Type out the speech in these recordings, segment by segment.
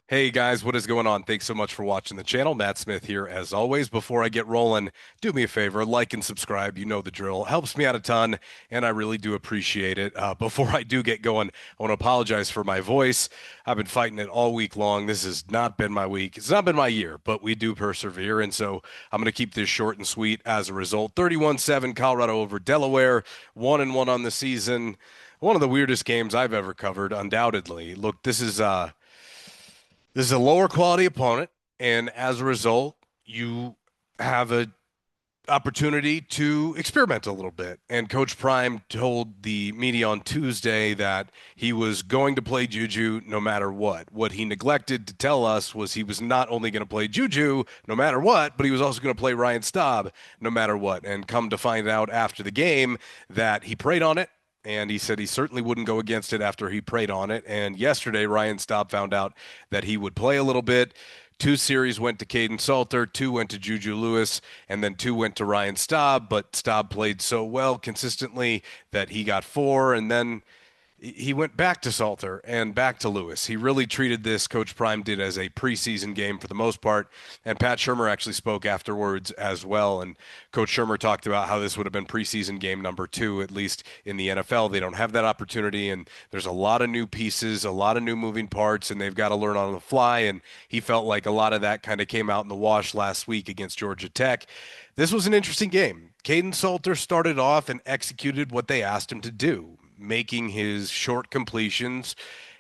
Hey guys, what is going on? Thanks so much for watching the channel. Matt Smith here as always. Before I get rolling, do me a favor, like and subscribe. You know the drill. Helps me out a ton, and I really do appreciate it. Before I do get going, I want to apologize for my voice. I've been fighting it all week long. This has not been my week. It's not been my year, but we do persevere, and so I'm going to keep this short and sweet as a result. 31-7 Colorado over Delaware, 1-1 on the season. One of the weirdest games I've ever covered, undoubtedly. Look, this is a lower quality opponent, and as a result, you have a opportunity to experiment a little bit. And Coach Prime told the media on Tuesday that he was going to play Juju no matter what. What he neglected to tell us was he was not only going to play Juju no matter what, but he was also going to play Ryan Staub no matter what. And come to find out after the game that he prayed on it. And he said he certainly wouldn't go against it after he prayed on it. And yesterday, Ryan Staub found out that he would play a little bit. Two series went to Caden Salter, two went to Juju Lewis, and then two went to Ryan Staub. But Staub played so well consistently that he got four, and then he went back to Salter and back to Lewis. He really treated this, Coach Prime did, as a preseason game for the most part. And Pat Shurmur actually spoke afterwards as well. And Coach Shurmur talked about how this would have been preseason game number two, at least in the NFL. They don't have that opportunity. And there's a lot of new pieces, a lot of new moving parts, and they've got to learn on the fly. And he felt like a lot of that kind of came out in the wash last week against Georgia Tech. This was an interesting game. Caden Salter started off and executed what they asked him to do, making his short completions.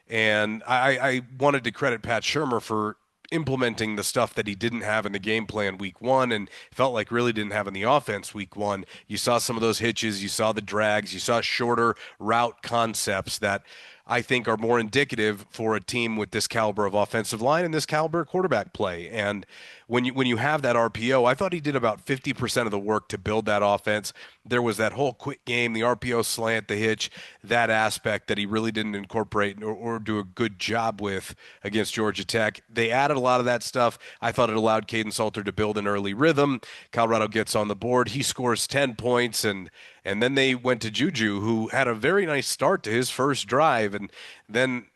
And I wanted to credit Pat Shurmur for implementing the stuff that he didn't have in the game plan week one and felt like really didn't have in the offense week one. You saw some of those hitches, you saw the drags, you saw shorter route concepts that I think are more indicative for a team with this caliber of offensive line and this caliber of quarterback play. And when you have that RPO, I thought he did about 50% of the work to build that offense. There was that whole quick game, the RPO slant, the hitch, that aspect that he really didn't incorporate or do a good job with against Georgia Tech. They added a lot of that stuff. I thought it allowed Caden Salter to build an early rhythm. Colorado gets on the board. He scores 10 points, and then they went to Juju, who had a very nice start to his first drive, and then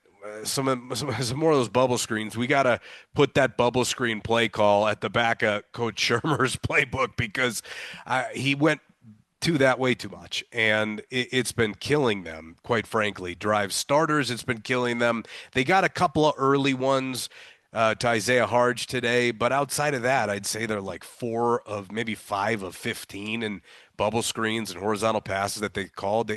some more of those bubble screens. We got to put that bubble screen play call at the back of Coach Shermer's playbook because he went to that way too much, and it's been killing them, quite frankly. Drive starters, it's been killing them. They got a couple of early ones to Isaiah Harge today, but outside of that, I'd say they're like four of maybe five of 15 and bubble screens and horizontal passes that they called.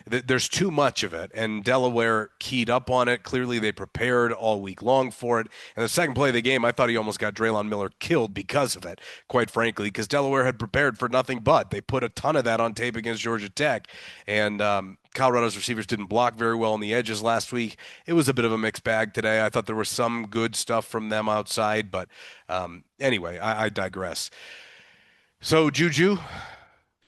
There's too much of it, and Delaware keyed up on it. Clearly, they prepared all week long for it. And the second play of the game, I thought he almost got Draylon Miller killed because of it, quite frankly, because Delaware had prepared for nothing but. They put a ton of that on tape against Georgia Tech, and Colorado's receivers didn't block very well on the edges last week. It was a bit of a mixed bag today. I thought there was some good stuff from them outside, but anyway, I digress. So, Juju,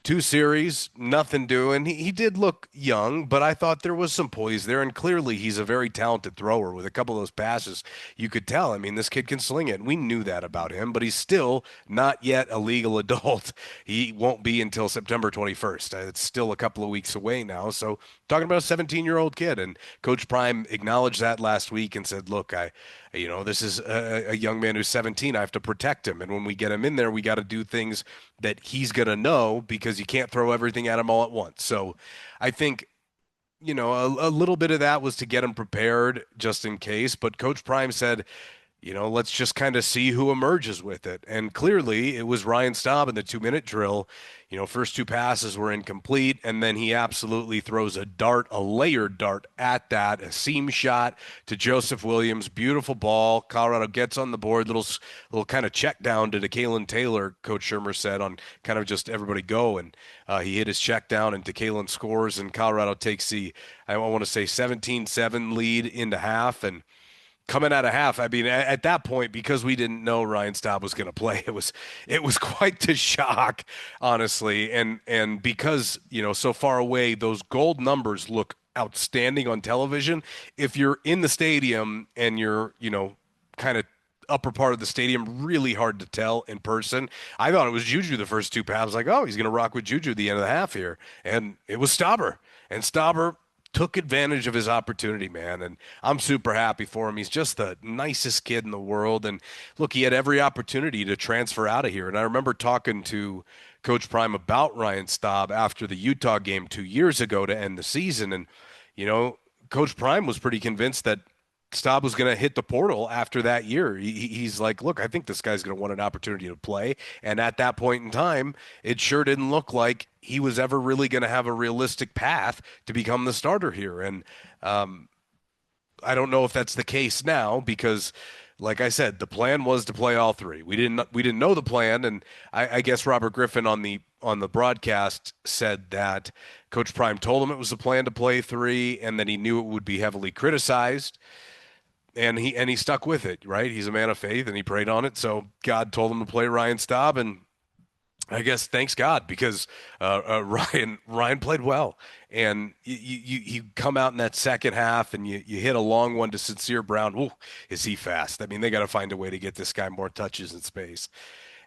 two series, nothing doing. He did look young, but I thought there was some poise there, and clearly he's a very talented thrower. With a couple of those passes, you could tell. I mean, this kid can sling it. We knew that about him, but he's still not yet a legal adult. He won't be until September 21st. It's still a couple of weeks away now. So, talking about a 17-year-old kid, and Coach Prime acknowledged that last week and said, "Look, this is a young man who's 17. I have to protect him. And when we get him in there, we got to do things that he's going to know because you can't throw everything at him all at once." So I think, a little bit of that was to get him prepared just in case. But Coach Prime said, let's just kind of see who emerges with it. And clearly it was Ryan Staub in the 2-minute drill. First two passes were incomplete, and then he absolutely throws a dart, a layered dart at that, a seam shot to Joseph Williams. Beautiful ball. Colorado gets on the board. Little kind of check down to DeKalen Taylor, Coach Shermer said, on kind of just everybody go. And he hit his check down, and DeKalen scores, and Colorado takes I want to say 17-7 lead into half. And coming out of half, I mean, at that point, because we didn't know Ryan Staub was going to play, it was quite the shock, honestly. And because so far away, those gold numbers look outstanding on television. If you're in the stadium and you're kind of upper part of the stadium, really hard to tell in person. I thought it was Juju the first two passes. Like, oh, he's going to rock with Juju at the end of the half here, and it was Stauber, and Stauber took advantage of his opportunity, man. And I'm super happy for him. He's just the nicest kid in the world. And look, he had every opportunity to transfer out of here. And I remember talking to Coach Prime about Ryan Staub after the Utah game 2 years ago to end the season. And, you know, Coach Prime was pretty convinced that Staub was going to hit the portal after that year. He's like, look, I think this guy's going to want an opportunity to play. And at that point in time, it sure didn't look like he was ever really going to have a realistic path to become the starter here. And I don't know if that's the case now because, like I said, the plan was to play all three. We didn't know the plan, and I guess Robert Griffin on the broadcast said that Coach Prime told him it was the plan to play three, and that he knew it would be heavily criticized. And he stuck with it, right? He's a man of faith, and he prayed on it. So God told him to play Ryan Staub, and I guess thanks God because Ryan played well, and you come out in that second half and you hit a long one to Sincere Brown. Ooh, is he fast? I mean, they got to find a way to get this guy more touches in space.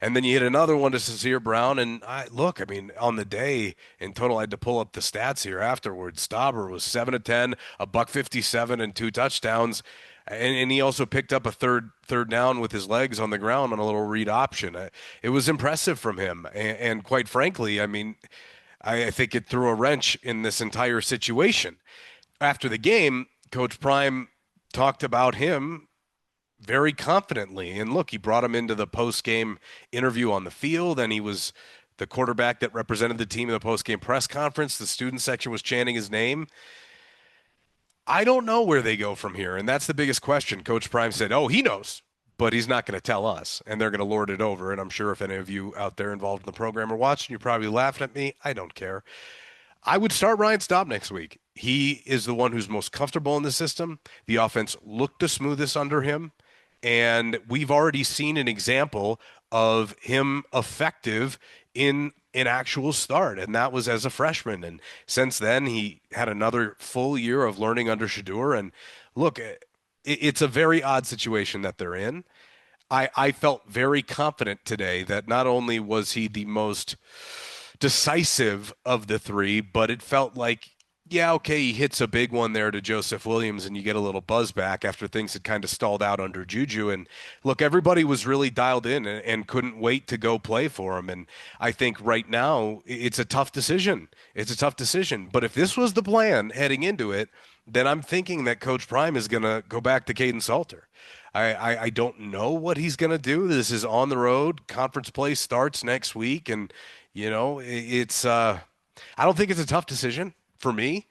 And then you hit another one to Sincere Brown, and I mean, on the day in total, I had to pull up the stats here afterwards. Stauber was 7 of 10, a buck 57, and 2 touchdowns. And he also picked up a third down with his legs on the ground on a little read option. It was impressive from him. And quite frankly, I mean, I think it threw a wrench in this entire situation. After the game, Coach Prime talked about him very confidently. And look, he brought him into the post-game interview on the field, and he was the quarterback that represented the team in the post-game press conference. The student section was chanting his name. I don't know where they go from here, and that's the biggest question. Coach Prime said, oh, he knows, but he's not going to tell us, and they're going to lord it over. And I'm sure if any of you out there involved in the program are watching, you're probably laughing at me. I don't care. I would start Ryan Staub next week. He is the one who's most comfortable in the system. The offense looked the smoothest under him, and we've already seen an example of him effective in an actual start, and that was as a freshman. And since then, he had another full year of learning under Shador. And look, it's a very odd situation that they're in. I felt very confident today that not only was he the most decisive of the three, but it felt like, yeah, okay, he hits a big one there to Joseph Williams, and you get a little buzz back after things had kind of stalled out under Juju. And look, everybody was really dialed in and couldn't wait to go play for him. And I think right now it's a tough decision. It's a tough decision. But if this was the plan heading into it, then I'm thinking that Coach Prime is going to go back to Caden Salter. I don't know what he's going to do. This is on the road. Conference play starts next week. And, you know, I don't think it's a tough decision. For me,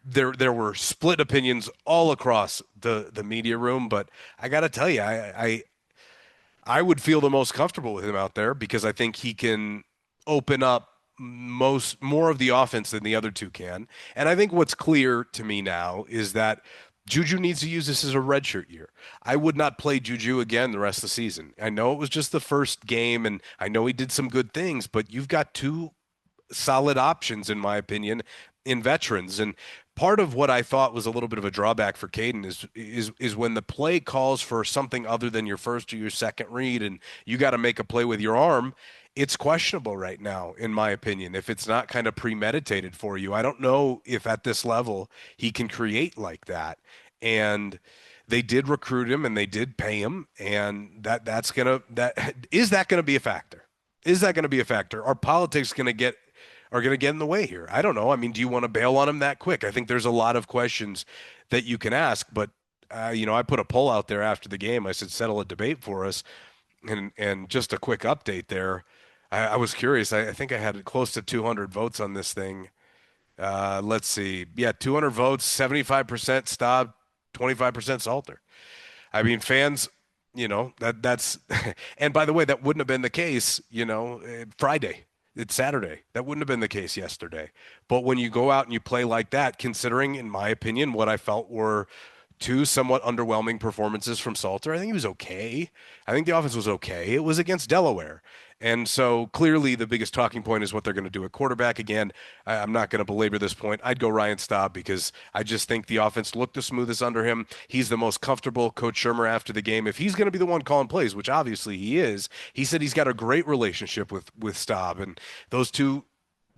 there were split opinions all across the media room, but I got to tell you, I would feel the most comfortable with him out there because I think he can open up more of the offense than the other two can. And I think what's clear to me now is that Juju needs to use this as a redshirt year. I would not play Juju again the rest of the season. I know it was just the first game, and I know he did some good things, but you've got two solid options, in my opinion, in veterans. And part of what I thought was a little bit of a drawback for Caden is when the play calls for something other than your first or your second read, and you got to make a play with your arm. It's questionable right now, in my opinion, if it's not kind of premeditated for you. I don't know if at this level he can create like that. And they did recruit him and they did pay him, and that's gonna is that gonna be a factor? Is that gonna be a factor? Are politics gonna get in the way here? I don't know. I mean, do you want to bail on him that quick? I think there's a lot of questions that you can ask, but I put a poll out there after the game. I said, settle a debate for us. And just a quick update there. I was curious. I think I had close to 200 votes on this thing. Let's see. Yeah, 200 votes, 75% Staub, 25% Salter. I mean, fans, that's and by the way, that wouldn't have been the case, Friday. It's Saturday. That wouldn't have been the case yesterday. But when you go out and you play like that, considering, in my opinion, what I felt were two somewhat underwhelming performances from Salter, I think he was okay. I think the offense was okay. It was against Delaware. And so clearly the biggest talking point is what they're going to do at quarterback. Again, I'm not going to belabor this point. I'd go Ryan Staub because I just think the offense looked the smoothest under him. He's the most comfortable. Coach Shermer after the game, if he's going to be the one calling plays, which obviously he is, he said he's got a great relationship with Staub. And those two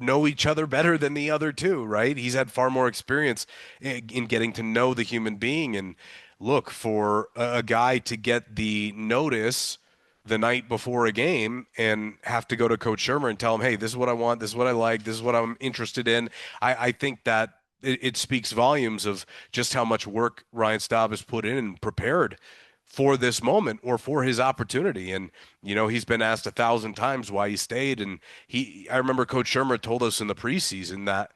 know each other better than the other two, right? He's had far more experience in getting to know the human being. And look, for a guy to get the notice the night before a game and have to go to Coach Shermer and tell him, hey, this is what I want, this is what I like, this is what I'm interested in. I think that it speaks volumes of just how much work Ryan Staub has put in and prepared for this moment or for his opportunity. And, he's been asked 1,000 times why he stayed. And I remember Coach Shermer told us in the preseason that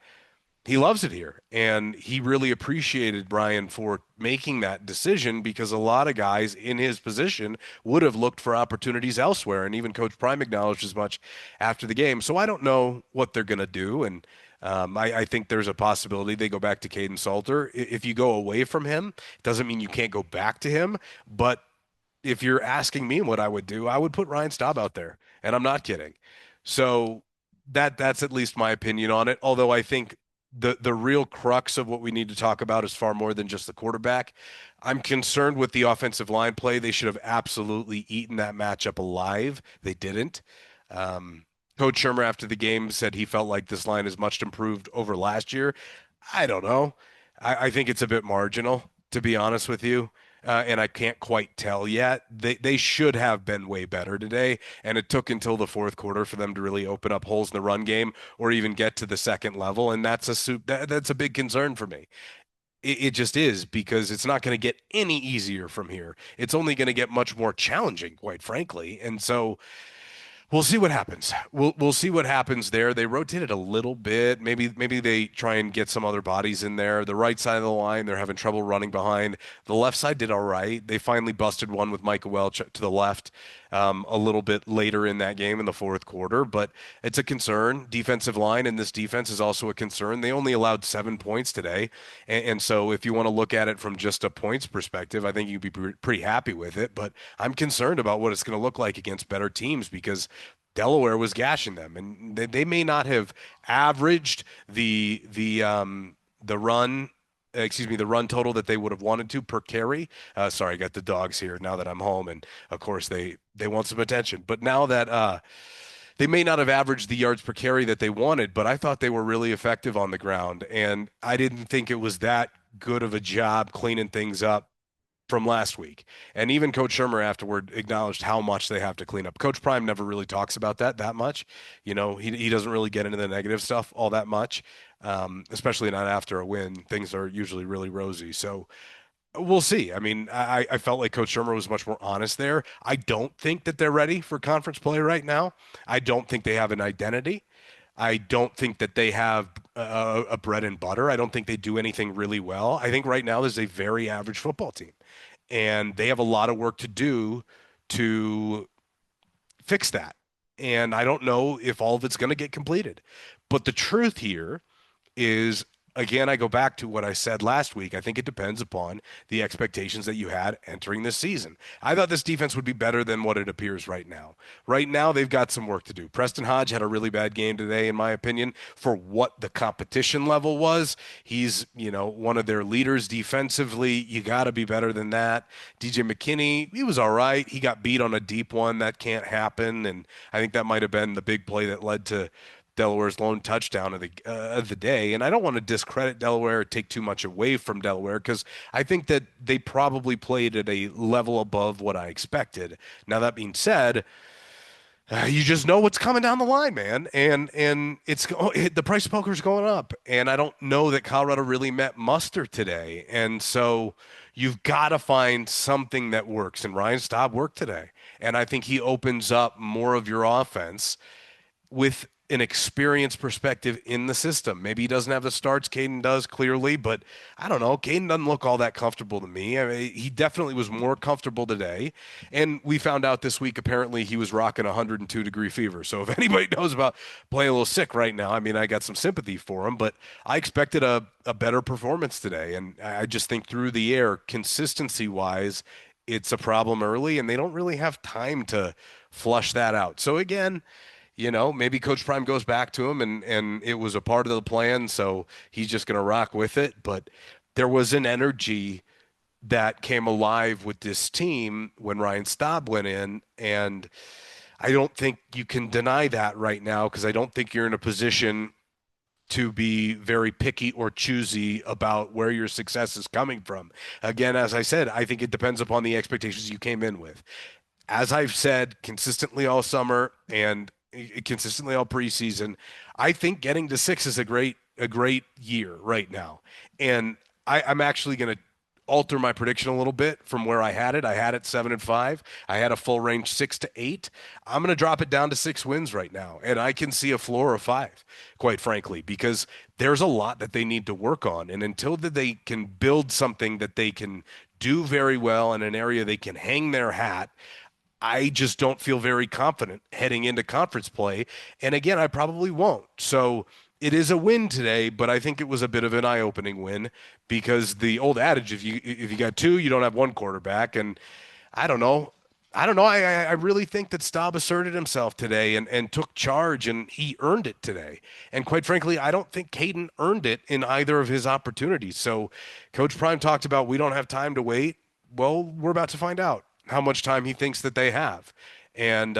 he loves it here. And he really appreciated Brian for making that decision because a lot of guys in his position would have looked for opportunities elsewhere. And even Coach Prime acknowledged as much after the game. So I don't know what they're going to do. And I think there's a possibility they go back to Caden Salter. If you go away from him, it doesn't mean you can't go back to him. But if you're asking me what I would do, I would put Ryan Staub out there. And I'm not kidding. So that's at least my opinion on it. Although I think the real crux of what we need to talk about is far more than just the quarterback. I'm concerned with the offensive line play. They should have absolutely eaten that matchup alive. They didn't. Um, Coach Shermer after the game said he felt like this line is much improved over last year. I don't know. I think it's a bit marginal, to be honest with you. And I can't quite tell yet. They should have been way better today, and it took until the fourth quarter for them to really open up holes in the run game or even get to the second level, and that's a big concern for me. It just is because it's not going to get any easier from here. It's only going to get much more challenging, quite frankly. And so we'll see what happens. We'll see what happens there. They rotated a little bit. Maybe they try and get some other bodies in there. The right side of the line, they're having trouble running behind. The left side did all right. They finally busted one with Micah Welch to the left a little bit later in that game in the fourth quarter, but it's a concern. Defensive line and this defense is also a concern. They only allowed 7 points today. And so if you want to look at it from just a points perspective, I think you'd be pretty happy with it. But I'm concerned about what it's going to look like against better teams because Delaware was gashing them, and they may not have averaged the run. Excuse me, the run total that they would have wanted to per carry. Sorry, I got the dogs here now that I'm home, and of course they want some attention. But now that they may not have averaged the yards per carry that they wanted, but I thought they were really effective on the ground, and I didn't think it was that good of a job cleaning things up from last week. And even Coach Shermer afterward acknowledged how much they have to clean up. Coach Prime never really talks about that much. He doesn't really get into the negative stuff all that much, especially not after a win. Things are usually really rosy. So we'll see. I mean, I felt like Coach Shermer was much more honest there. I don't think that they're ready for conference play right now. I don't think they have an identity. I don't think that they have a bread and butter. I don't think they do anything really well. I think right now there's a very average football team, and they have a lot of work to do to fix that. And I don't know if all of it's going to get completed. But the truth here is, again, I go back to what I said last week. I think it depends upon the expectations that you had entering this season. I thought this defense would be better than what it appears right now. Right now, they've got some work to do. Preston Hodge had a really bad game today, in my opinion, for what the competition level was. He's, one of their leaders defensively. You got to be better than that. DJ McKinney, he was all right. He got beat on a deep one. That can't happen. And I think that might have been the big play that led to Delaware's lone touchdown of the day. And I don't want to discredit Delaware or take too much away from Delaware because I think that they probably played at a level above what I expected. Now, that being said, you just know what's coming down the line, man. And the price of poker is going up. And I don't know that Colorado really met muster today. And so you've got to find something that works. And Ryan Staub worked today. And I think he opens up more of your offense with an experience perspective in the system. Maybe he doesn't have the starts. Caden does clearly, but I don't know. Caden doesn't look all that comfortable to me. I mean, he definitely was more comfortable today. And we found out this week, apparently he was rocking 102-degree fever. So if anybody knows about playing a little sick right now, I mean, I got some sympathy for him, but I expected a better performance today. And I just think through the air, consistency wise, it's a problem early and they don't really have time to flush that out. So again, maybe Coach Prime goes back to him and it was a part of the plan, so he's just going to rock with it. But there was an energy that came alive with this team when Ryan Staub went in, and I don't think you can deny that right now because I don't think you're in a position to be very picky or choosy about where your success is coming from. Again, as I said, I think it depends upon the expectations you came in with. As I've said consistently all summer and consistently all preseason, I think getting to six is a great year right now. And I'm actually going to alter my prediction a little bit from where I had it. I had it 7-5. I had a full range 6-8. I'm going to drop it down to 6 wins right now, and I can see a floor of five, quite frankly, because there's a lot that they need to work on, and until that they can build something that they can do very well in an area they can hang their hat. I just don't feel very confident heading into conference play. And again, I probably won't. So it is a win today, but I think it was a bit of an eye-opening win because the old adage, if you got two, you don't have one quarterback. And I don't know. I don't know. I really think that Staub asserted himself today and took charge, and he earned it today. And quite frankly, I don't think Caden earned it in either of his opportunities. So Coach Prime talked about we don't have time to wait. Well, we're about to find out how much time he thinks that they have. And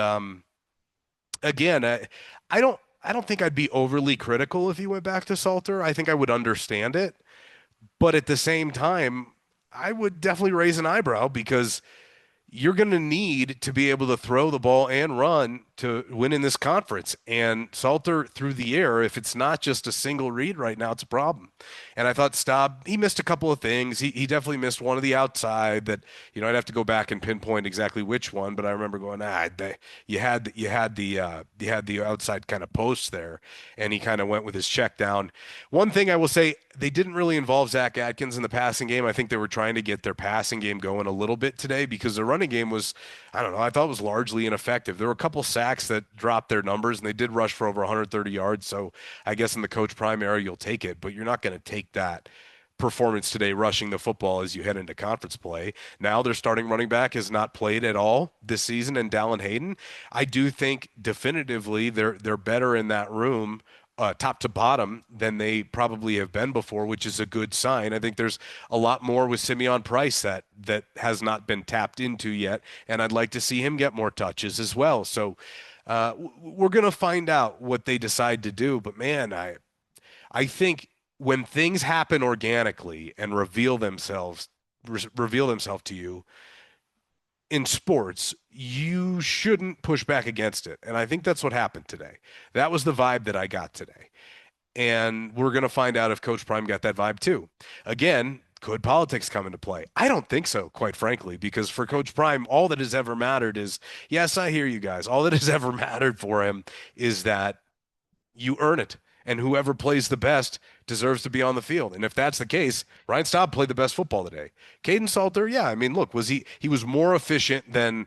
again, I don't think I'd be overly critical if he went back to Salter. I think I would understand it, but at the same time, I would definitely raise an eyebrow because you're going to need to be able to throw the ball and run to win in this conference. And Salter through the air, if it's not just a single read right now, it's a problem. And I thought Staub, he missed a couple of things. He definitely missed one of the outside that, I'd have to go back and pinpoint exactly which one, but I remember going, you had the outside kind of post there, and he kind of went with his check down. One thing I will say, they didn't really involve Zach Atkins in the passing game. I think they were trying to get their passing game going a little bit today because the running game was, I don't know, I thought it was largely ineffective. There were a couple sacks that dropped their numbers, and they did rush for over 130 yards. So I guess in the coach prime era, you'll take it, but you're not going to take that performance today rushing the football as you head into conference play. Now their starting running back has not played at all this season, and Dallin Hayden. I do think definitively they're better in that room top to bottom than they probably have been before, which is a good sign. I think there's a lot more with Simeon Price that has not been tapped into yet, and I'd like to see him get more touches as well. So we're going to find out what they decide to do. But man, I think when things happen organically and reveal themselves to you in sports, you shouldn't push back against it. And I think that's what happened today. That was the vibe that I got today. And we're going to find out if Coach Prime got that vibe too. Again, could politics come into play? I don't think so, quite frankly, because for Coach Prime, all that has ever mattered is, yes, I hear you guys. All that has ever mattered for him is that you earn it. And whoever plays the best deserves to be on the field. And if that's the case, Ryan Staub played the best football today. Caden Salter, yeah, I mean, look, he was more efficient than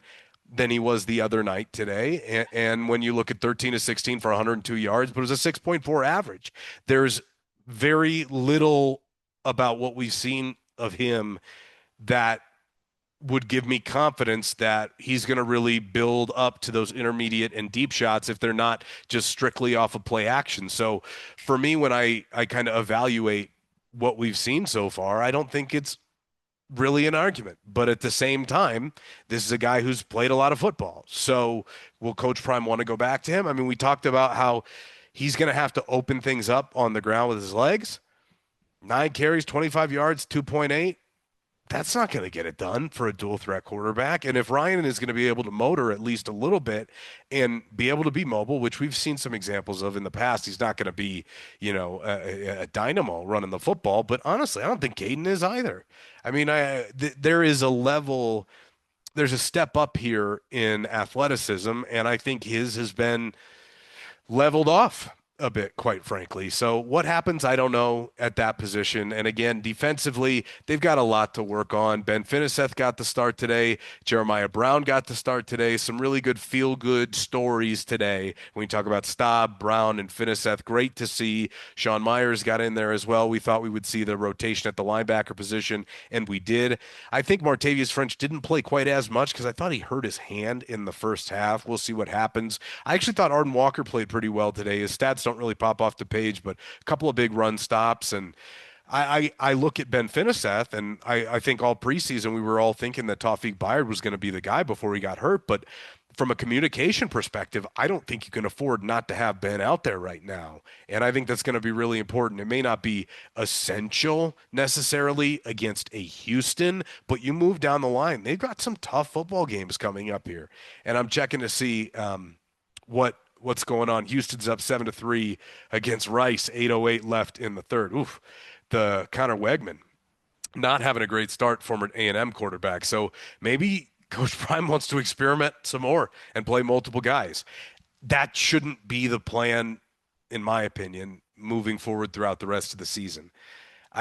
he was the other night today. And when you look at 13 to 16 for 102 yards, but it was a 6.4 average. There's very little about what we've seen of him that would give me confidence that he's going to really build up to those intermediate and deep shots if they're not just strictly off of play action. So for me, when I kind of evaluate what we've seen so far, I don't think it's really an argument. But at the same time, this is a guy who's played a lot of football. So will Coach Prime want to go back to him? I mean, we talked about how he's going to have to open things up on the ground with his legs. 9 carries, 25 yards, 2.8. That's not going to get it done for a dual threat quarterback. And if Ryan is going to be able to motor at least a little bit and be able to be mobile, which we've seen some examples of in the past, he's not going to be, a dynamo running the football. But honestly, I don't think Caden is either. I mean, there is a level, there's a step up here in athleticism, and I think his has been leveled off a bit, quite frankly. So what happens, I don't know at that position. And again, defensively, they've got a lot to work on. Ben Finiseth got the start today. Jeremiah Brown got the start today. Some really good feel-good stories today. When you talk about Staub, Brown, and Finiseth, great to see. Sean Myers got in there as well. We thought we would see the rotation at the linebacker position, and we did. I think Martavius French didn't play quite as much because I thought he hurt his hand in the first half. We'll see what happens. I actually thought Arden Walker played pretty well today. His stats don't really pop off the page, but a couple of big run stops. And I look at Ben Finiseth, and I think all preseason we were all thinking that Tawfiq Bayard was going to be the guy before he got hurt. But from a communication perspective, I don't think you can afford not to have Ben out there right now. And I think that's going to be really important. It may not be essential necessarily against a Houston, but you move down the line. They've got some tough football games coming up here. And I'm checking to see what's going on. Houston's up 7-3 against Rice, 8:08 left in the third. Oof. The Connor Wegman not having a great start, former A&M quarterback. So maybe Coach Prime wants to experiment some more and play multiple guys. That shouldn't be the plan, in my opinion, moving forward throughout the rest of the season.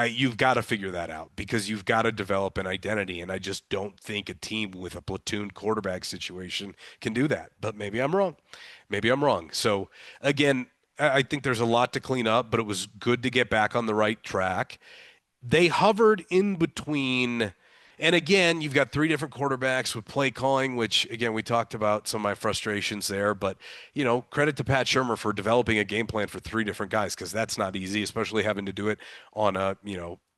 You've got to figure that out because you've got to develop an identity, and I just don't think a team with a platoon quarterback situation can do that. But maybe I'm wrong. Maybe I'm wrong. So again, I think there's a lot to clean up, but it was good to get back on the right track. They hovered in between. And again, you've got three different quarterbacks with play calling, which again, we talked about some of my frustrations there. But, credit to Pat Shurmur for developing a game plan for three different guys, because that's not easy, especially having to do it on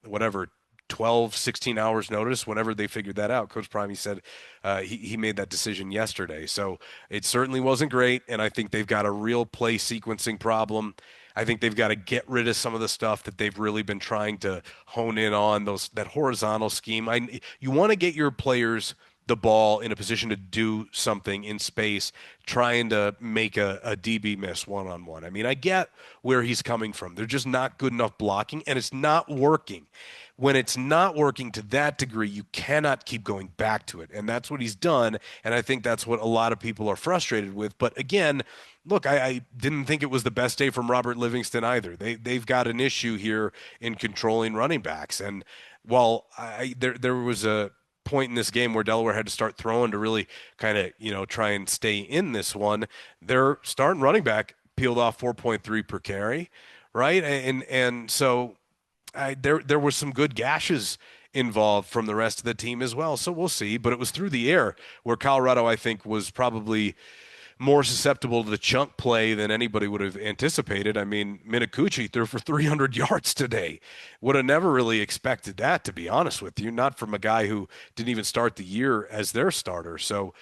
whatever, 12, 16 hours notice. Whenever they figured that out, Coach Prime, he said he made that decision yesterday. So it certainly wasn't great. And I think they've got a real play sequencing problem. I think they've got to get rid of some of the stuff that they've really been trying to hone in on, that horizontal scheme. You want to get your players the ball in a position to do something in space, trying to make a DB miss one-on-one. I mean, I get where he's coming from. They're just not good enough blocking, and it's not working. When it's not working to that degree, you cannot keep going back to it. And that's what he's done. And I think that's what a lot of people are frustrated with. But again, look, I didn't think it was the best day from Robert Livingston either. They've got an issue here in controlling running backs. And while there was a point in this game where Delaware had to start throwing to really kind of, try and stay in this one, their starting running back peeled off 4.3 per carry, right? And so there were some good gashes involved from the rest of the team as well. So we'll see. But it was through the air where Colorado, I think, was probably more susceptible to the chunk play than anybody would have anticipated. I mean, Minicucci threw for 300 yards today. Would have never really expected that, to be honest with you, not from a guy who didn't even start the year as their starter. So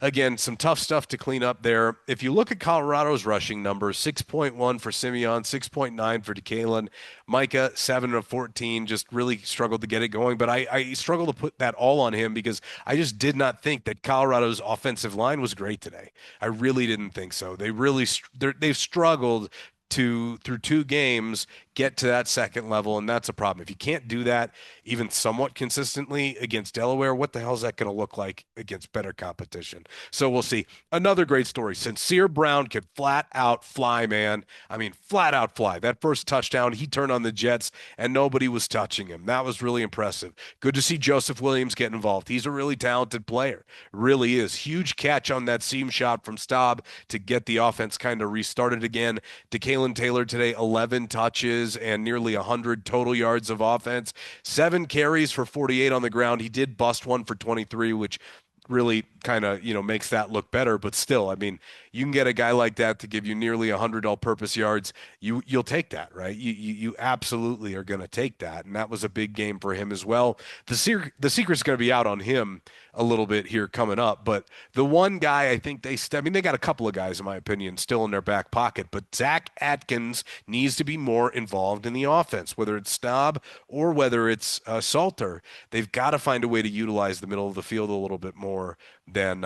again, some tough stuff to clean up there. If you look at Colorado's rushing numbers, 6.1 for Simeon, 6.9 for DeKalen. Micah, 7 of 14, just really struggled to get it going. But I struggle to put that all on him because I just did not think that Colorado's offensive line was great today. I really didn't think so. They've struggled to, through two games, get to that second level, and that's a problem. If you can't do that even somewhat consistently against Delaware, what the hell is that going to look like against better competition? So we'll see. Another great story. Sincere Brown could flat out fly, man. I mean, flat out fly. That first touchdown, he turned on the Jets, and nobody was touching him. That was really impressive. Good to see Joseph Williams get involved. He's a really talented player. Really is. Huge catch on that seam shot from Staub to get the offense kind of restarted again. DeKalen Taylor today, 11 touches and nearly 100 total yards of offense. 7 carries for 48 on the ground. He did bust one for 23, which really kind of, makes that look better. But still, I mean, you can get a guy like that to give you nearly 100 all-purpose yards. You'll take that, right? You absolutely are going to take that. And that was a big game for him as well. The secret's going to be out on him a little bit here coming up. But the one guy I think they got a couple of guys, in my opinion, still in their back pocket. But Zach Atkins needs to be more involved in the offense, whether it's Staub or whether it's Salter. They've got to find a way to utilize the middle of the field a little bit more than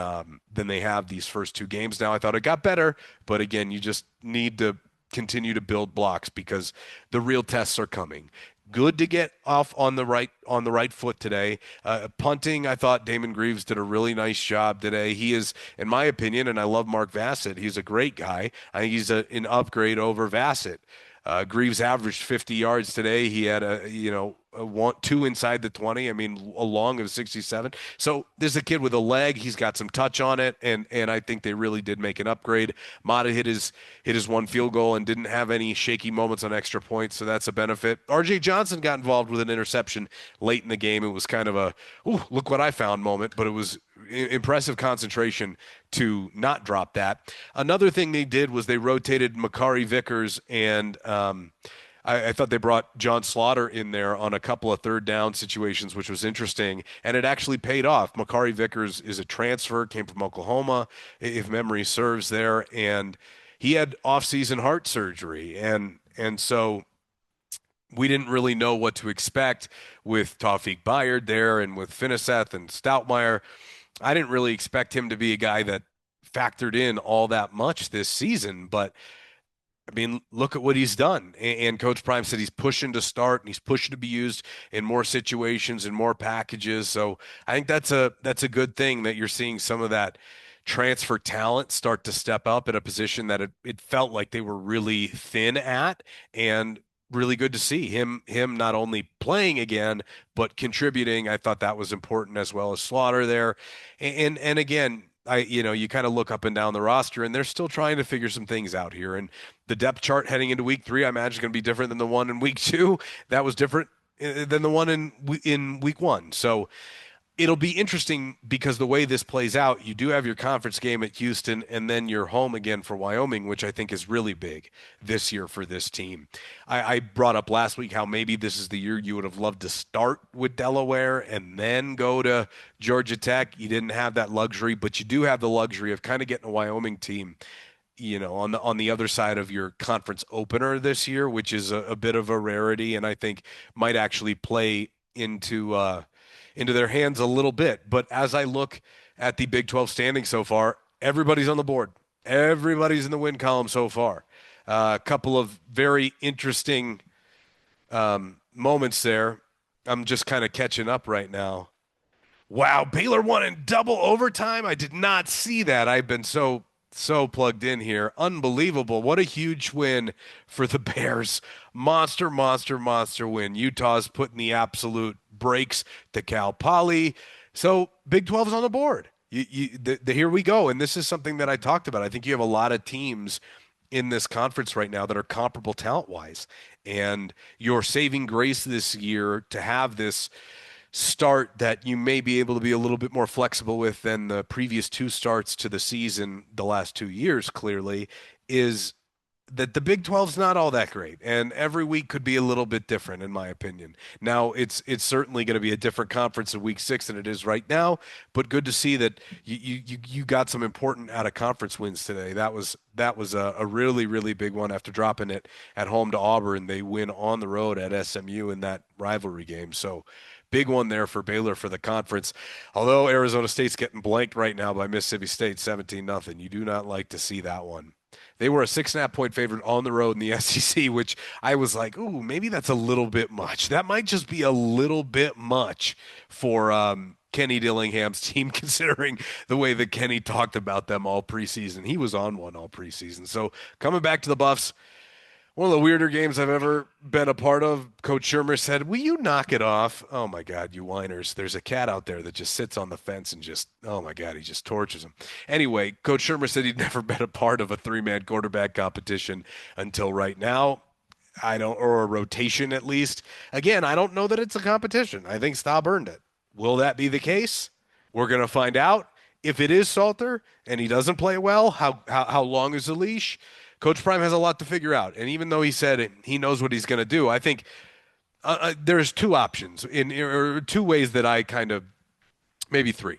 they have these first two games. Now, I thought it got better, but again, you just need to continue to build blocks because the real tests are coming. Good to get off on the right foot today. Punting, I thought Damon Greaves did a really nice job today. He is, in my opinion, and I love Mark Vassett, he's a great guy. I think he's an upgrade over Vassett. Greaves averaged 50 yards today. He had two inside the 20. I mean, a long of 67. So there's a kid with a leg. He's got some touch on it, and I think they really did make an upgrade. Mata hit his one field goal and didn't have any shaky moments on extra points, so that's a benefit. R.J. Johnson got involved with an interception late in the game. It was kind of a, ooh, look what I found moment, but it was impressive concentration to not drop that. Another thing they did was they rotated Makari Vickers and I thought they brought John Slaughter in there on a couple of third down situations, which was interesting, and it actually paid off. Makari Vickers is a transfer, came from Oklahoma, if memory serves there, and he had off-season heart surgery, and so we didn't really know what to expect with Tawfiq Bayard there and with Finiseth and Stoutmeyer. I didn't really expect him to be a guy that factored in all that much this season, but I mean, look at what he's done. And Coach Prime said he's pushing to start and he's pushing to be used in more situations and more packages. So I think that's a good thing that you're seeing some of that transfer talent start to step up at a position that it felt like they were really thin at, and really good to see him not only playing again but contributing. I thought that was important, as well as Slaughter there. And again, you kind of look up and down the roster, and they're still trying to figure some things out here. And the depth chart heading into week 3, I imagine, is going to be different than the one in week 2. That was different than the one in week 1. So it'll be interesting because the way this plays out, you do have your conference game at Houston and then you're home again for Wyoming, which I think is really big this year for this team. I brought up last week how maybe this is the year you would have loved to start with Delaware and then go to Georgia Tech. You didn't have that luxury, but you do have the luxury of kind of getting a Wyoming team, on the other side of your conference opener this year, which is a bit of a rarity, and I think might actually play into their hands a little bit. But as I look at the Big 12 standing so far, everybody's on the board. Everybody's in the win column so far. A couple of very interesting moments there. I'm just kind of catching up right now. Wow, Baylor won in double overtime. I did not see that. I've been so plugged in here. Unbelievable. What a huge win for the Bears. Monster, monster, monster win. Utah's putting the absolute brakes to Cal Poly. So Big 12's on the board. Here we go. And this is something that I talked about. I think you have a lot of teams in this conference right now that are comparable talent-wise. And your saving grace this year to have this start that you may be able to be a little bit more flexible with than the previous 2 starts to the season the last 2 years, clearly, is that the Big 12's not all that great, and every week could be a little bit different, in my opinion. Now, it's certainly going to be a different conference in week 6 than it is right now, but good to see that you got some important out of conference wins today. That was a really, really big one after dropping it at home to Auburn. They win on the road at SMU in that rivalry game. So big one there for Baylor for the conference. Although Arizona State's getting blanked right now by Mississippi State 17-0. You do not like to see that one. They were a 6.5-point favorite on the road in the SEC, which I was like, ooh, maybe that's a little bit much. That might just be a little bit much for Kenny Dillingham's team, considering the way that Kenny talked about them all preseason. He was on one all preseason. So coming back to the Buffs, one of the weirder games I've ever been a part of. Coach Shermer said, "Will you knock it off?" Oh my God, you whiners. There's a cat out there that just sits on the fence and just, oh my God, he just tortures him. Anyway, Coach Shermer said he'd never been a part of a 3-man quarterback competition until right now. Or a rotation at least. Again, I don't know that it's a competition. I think Staub earned it. Will that be the case? We're going to find out. If it is Salter and he doesn't play well, how long is the leash? Coach Prime has a lot to figure out. And even though he said he knows what he's going to do, I think there's 2 options or 2 ways that I kind of, maybe 3.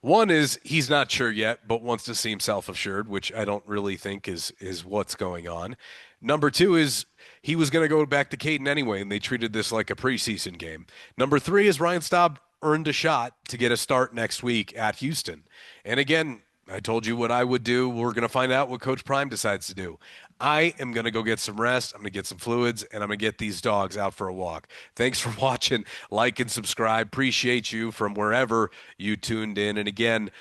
One is he's not sure yet, but wants to seem self-assured, which I don't really think is what's going on. Number 2 is he was going to go back to Caden anyway, and they treated this like a preseason game. Number 3 is Ryan Staub earned a shot to get a start next week at Houston. And again, I told you what I would do. We're going to find out what Coach Prime decides to do. I am going to go get some rest. I'm going to get some fluids, and I'm going to get these dogs out for a walk. Thanks for watching. Like and subscribe. Appreciate you from wherever you tuned in. And again,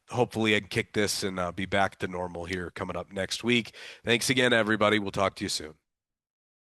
hopefully I can kick this and be back to normal here coming up next week. Thanks again, everybody. We'll talk to you soon.